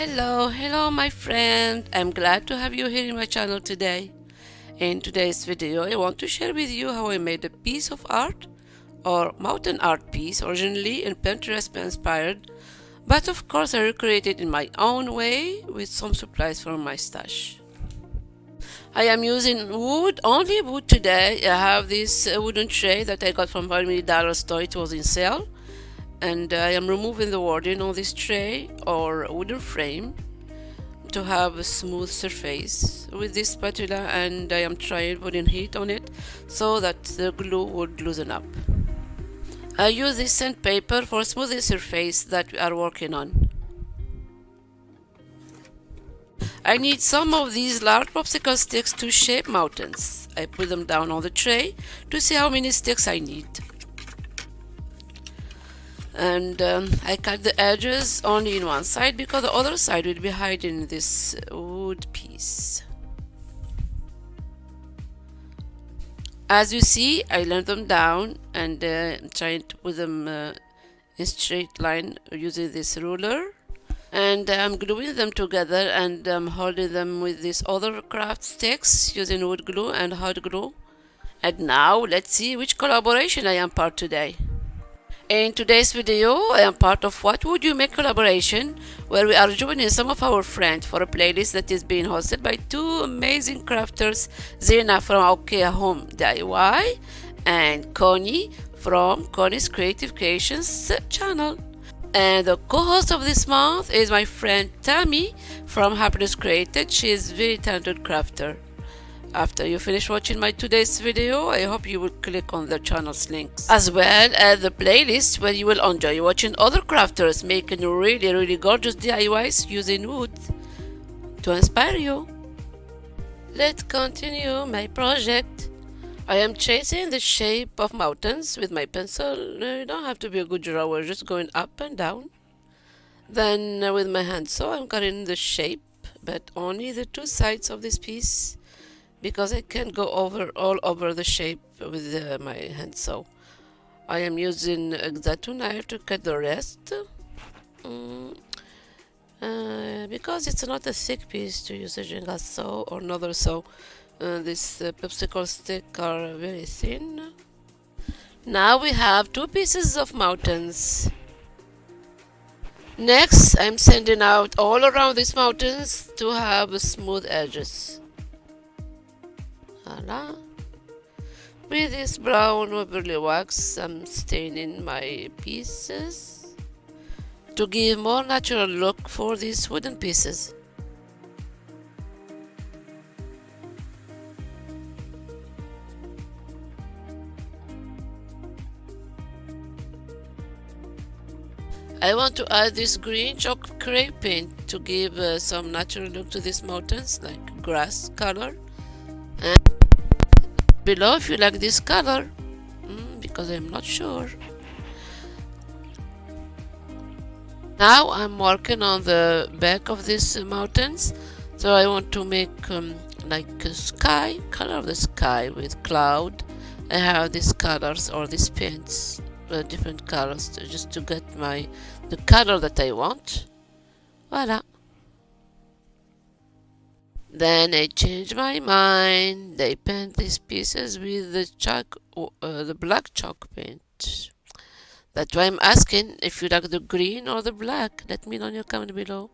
Hello my friend. I'm glad to have you here in my channel today. In today's video, I want to share with you how I made a piece of art or mountain art piece originally in Pinterest inspired, but of course I recreated in my own way with some supplies from my stash. I am using wood, only wood today. I have this wooden tray that I got from $5 store. It was in sale. And I am removing the wording on this tray or wooden frame to have a smooth surface with this spatula, and I am trying putting heat on it so that the glue would loosen up. I use this sandpaper for smoothing surface that we are working on. I need some of these large popsicle sticks to shape mountains. I put them down on the tray to see how many sticks I need. And I cut the edges only in one side because the other side will be hiding this wood piece. As you see, I laid them down and trying to put them in straight line using this ruler, and I'm gluing them together, and I'm holding them with these other craft sticks using wood glue and hot glue. And now let's see which collaboration I am part today. In today's video, I am part of What Would You Make collaboration, where we are joining some of our friends for a playlist that is being hosted by two amazing crafters, Zena from IKEA Home DIY and Connie from Connie's Creative Creations channel. And the co-host of this month is my friend Tammy from Happiness Created. She is a very talented crafter. After you finish watching my today's video, I hope you will click on the channel's links, as well as the playlist where you will enjoy watching other crafters making really gorgeous DIYs using wood to inspire you. Let's continue my project. I am tracing the shape of mountains with my pencil. You don't have to be a good drawer, just going up and down. Then with my handsaw I'm cutting the shape, but only the two sides of this piece, because I can't go all over the shape with my handsaw. I am using X-Acto knife to cut the rest, because it's not a thick piece to use a Jenga saw or another saw. These popsicle sticks are very thin. Now we have two pieces of mountains. Next, I'm sanding out all around these mountains to have smooth edges. Voila. With this brown Waverly wax, I'm staining my pieces to give more natural look for these wooden pieces. I want to add this green chalk clay paint to give some natural look to these mountains, like grass color. And below if you like this color, because I'm not sure. Now I'm working on the back of these mountains, so I want to make like a sky, color of the sky with cloud. I have these colors or these paints, different colors, just to get the color that I want. Voila. Then I change my mind. I paint these pieces with the black chalk paint. That's why I'm asking if you like the green or the black. Let me know in your comment below.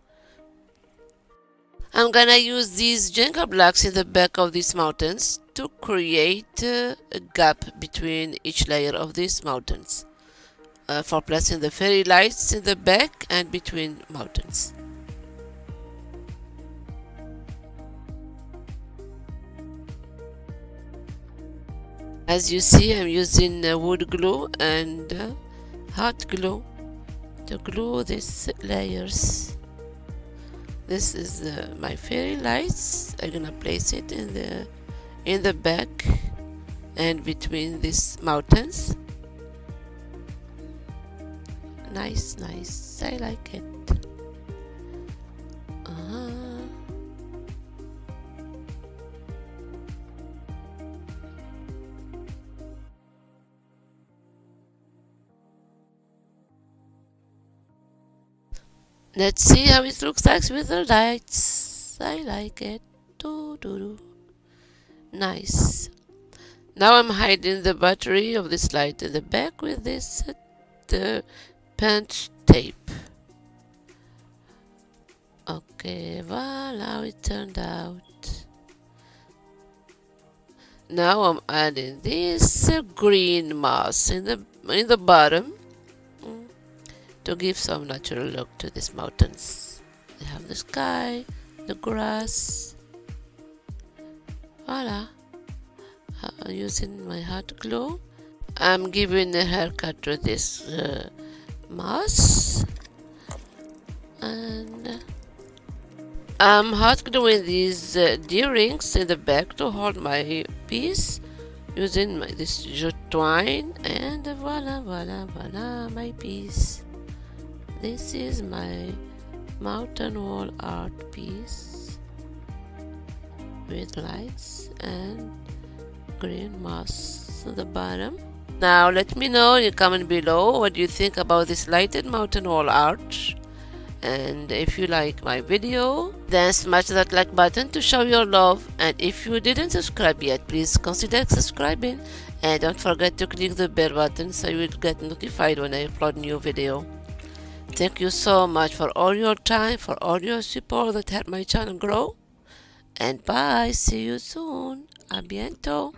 I'm gonna use these Jenga blocks in the back of these mountains to create a gap between each layer of these mountains, for placing the fairy lights in the back and between mountains. As you see, I'm using wood glue and hot glue to glue these layers. This is my fairy lights. I'm gonna place it in the back and between these mountains. Nice. I like it. Let's see how it looks like with the lights. I like it. Doo, doo, doo. Nice. Now I'm hiding the battery of this light in the back with this punch tape. Okay, voila, how it turned out. Now I'm adding this green moss in the bottom to give some natural look to these mountains. They have the sky, the grass. Voila. Using my hot glue, I'm giving a haircut to this moss, and I'm hot gluing these D-rings in the back to hold my piece using this jute twine, and voila, voila, voila, my piece. This is my mountain wall art piece with lights and green moss at the bottom. Now let me know in the comment below what you think about this lighted mountain wall art. And if you like my video, then smash that like button to show your love. And if you didn't subscribe yet, please consider subscribing. And don't forget to click the bell button so you will get notified when I upload new video. Thank you so much for all your time, for all your support that helped my channel grow. And bye, see you soon. A bientôt.